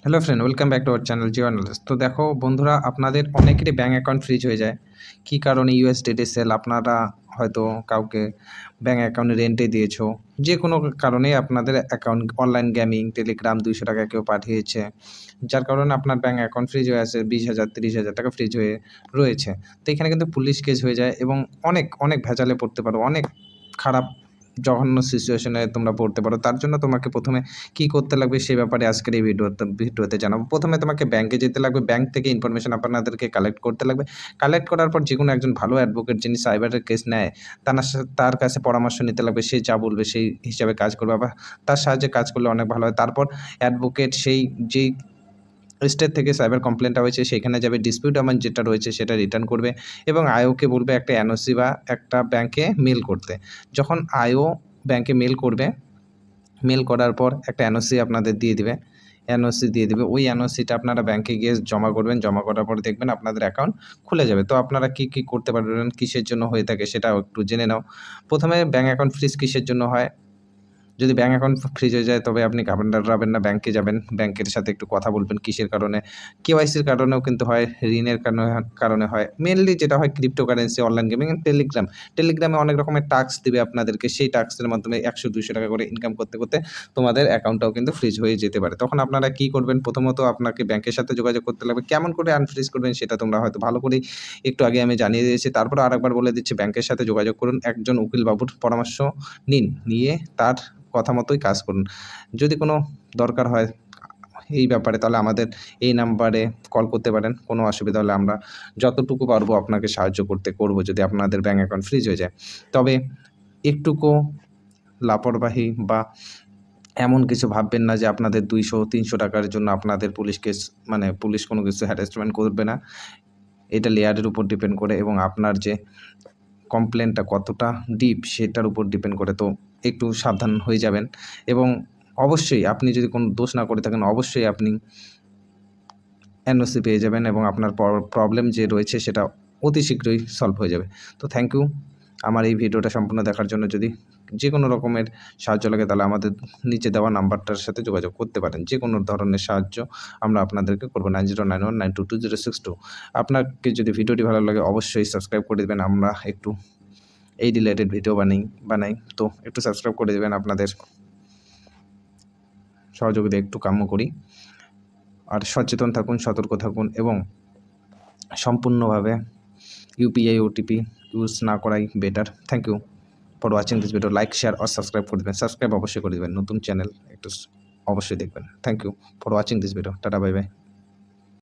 Hello friend, welcome back to our channel Jio analyst. তো দেখো বন্ধুরা, আপনাদের অনেকেরই ব্যাঙ্ক অ্যাকাউন্ট ফ্রিজ হয়ে যায়। কী কারণে? ইউএসডিটি সেল, আপনারা হয়তো কাউকে ব্যাঙ্ক অ্যাকাউন্ট রেন্টে দিয়েছো, যে কোনো কারণে আপনাদের অ্যাকাউন্ট অনলাইন গেমিং, টেলিগ্রাম 200 টাকা কেউ পাঠিয়েছে, যার কারণে আপনার ব্যাঙ্ক অ্যাকাউন্ট ফ্রিজ হয়ে আছে, 20,000 30,000 টাকা ফ্রিজ হয়ে রয়েছে। তো এখানে কিন্তু পুলিশ কেস হয়ে যায় এবং অনেক অনেক ভেজালে পড়তে পারো, অনেক খারাপ জঘন্য সিচুয়েশনে তোমরা পড়তে পারো। তার জন্য তোমাকে প্রথমে কী করতে লাগবে সে ব্যাপারে আজকের এই ভিডিওতে জানাবো। প্রথমে তোমাকে ব্যাংকে যেতে লাগবে, ব্যাংক থেকে ইনফরমেশন আপনাদেরকে কালেক্ট করতে লাগবে। কালেক্ট করার পর যে কোনো একজন ভালো অ্যাডভোকেট যিনি সাইবারের কেস নেয় তার কাছে পরামর্শ নিতে লাগবে। সে যা বলবে সেই হিসাবে কাজ করবে, বা তার সাহায্যে কাজ করলে অনেক ভালো হয়। তারপর অ্যাডভোকেট যেই স্টেট থেকে সাইবার কমপ্লেনটা হয়েছে সেখানে যাবে, ডিসপিউট অ্যামাউন্ট যেটা রয়েছে সেটা রিটার্ন করবে এবং আইওকে বলবে একটা এনওসি বা একটা ব্যাংকে মেল করতে। যখন আইও ব্যাংকে মেল করবে, মেল করার পর একটা এনওসি আপনাদের দিয়ে দিবে, ওই এনওসিটা আপনারা ব্যাংকে গিয়ে জমা করবেন। জমা করার পর দেখবেন আপনাদের অ্যাকাউন্ট খুলে যাবে। তো আপনারা কী করতে পারবেন, কিসের জন্য হয়ে থাকে সেটাও একটু জেনে নাও। প্রথমে ব্যাংক অ্যাকাউন্ট ফ্রিজ কিসের জন্য হয়? যদি ব্যাঙ্ক অ্যাকাউন্ট ফ্রিজ হয়ে যায় তবে আপনি ঘাবড়াবেন না, ব্যাংকে যাবেন, ব্যাংকের সাথে একটু কথা বলবেন কিসের কারণে। কেওয়াইসির কারণেও কিন্তু হয়, ঋণের কারণে হয়। মেইনলি যেটা হয় ক্রিপ্টোকারেন্সি, অনলাইন গেমিং, টেলিগ্রামে অনেক রকমের টাস্ক দিবে আপনাদেরকে। সেই টাস্কের মাধ্যমে 100-200 টাকা করে ইনকাম করতে তোমাদের অ্যাকাউন্টটাও কিন্তু ফ্রিজ হয়ে যেতে পারে। তখন আপনারা কি করবেন? প্রথমত আপনাকে ব্যাংকের সাথে যোগাযোগ করতে লাগবে। কেমন করে আনফ্রিজ করবেন সেটা তোমরা হয়তো ভালো করেই একটু আগে আমি জানিয়ে দিয়েছি। তারপরে আরেকবার বলে দিচ্ছি, ব্যাংকের সাথে যোগাযোগ করুন, একজন উকিল বাবুর পরামর্শ নিয়ে তার কথা মতোই কাজ করুন। যদি কোনো দরকার হয় এই ব্যাপারে তাহলে আমাদের এই নাম্বারে কল করতে পারেন। কোনো অসুবিধা হলে আমরা যতটুকু পারবো আপনাকে সাহায্য করব যদি আপনাদের ব্যাংক অ্যাকাউন্ট ফ্রিজ হয়ে যায়। তবে একটুকু লাপরবাহি বা এমন কিছু ভাববেন না যে আপনাদের 200-300 টাকার জন্য আপনাদের পুলিশ কোনো কিছু হ্যারাসমেন্ট করবে না। এটা লেয়ারের উপর ডিপেন্ড করে এবং আপনার যে কমপ্লেনটা কতটা ডিপ সেটার উপর ডিপেন্ড করে। তো একটু সাবধান হয়ে যাবেন এবং অবশ্যই আপনি যদি কোনো দোষ না করে থাকেন অবশ্যই আপনি এনওসি পেয়ে যাবেন এবং আপনার প্রবলেম যে রয়েছে সেটা অতি শীঘ্রই সলভ হয়ে যাবে। তো থ্যাংক ইউ আমার এই ভিডিওটা সম্পূর্ণ দেখার জন্য। যদি যে কোনো রকমের সাহায্য লাগে তাহলে আমাদের নিচে দেওয়া নাম্বারটার সাথে যোগাযোগ করতে পারেন। যে কোনো ধরনের সাহায্য আমরা আপনাদেরকে করবো। 9091922062। আপনাকে যদি ভিডিওটি ভালো লাগে অবশ্যই সাবস্ক্রাইব করে দেবেন। আমরা একটু এই রিলেটেড ভিডিও বানাই, তো একটু সাবস্ক্রাইব করে দেবেন। আপনাদের সহযোগিতা একটু কাম্য করি। আর সচেতন থাকুন, সতর্ক থাকুন এবং সম্পূর্ণভাবে ইউপিআই ওটিপি ইউজ না করাই better. Thank you for watching this video. Like, share আর সাবস্ক্রাইব করে দেবেন। সাবস্ক্রাইব অবশ্যই করে দেবেন, নতুন চ্যানেল একটু অবশ্যই দেখবেন। Thank you for watching this video. টাটা, বাই বাই।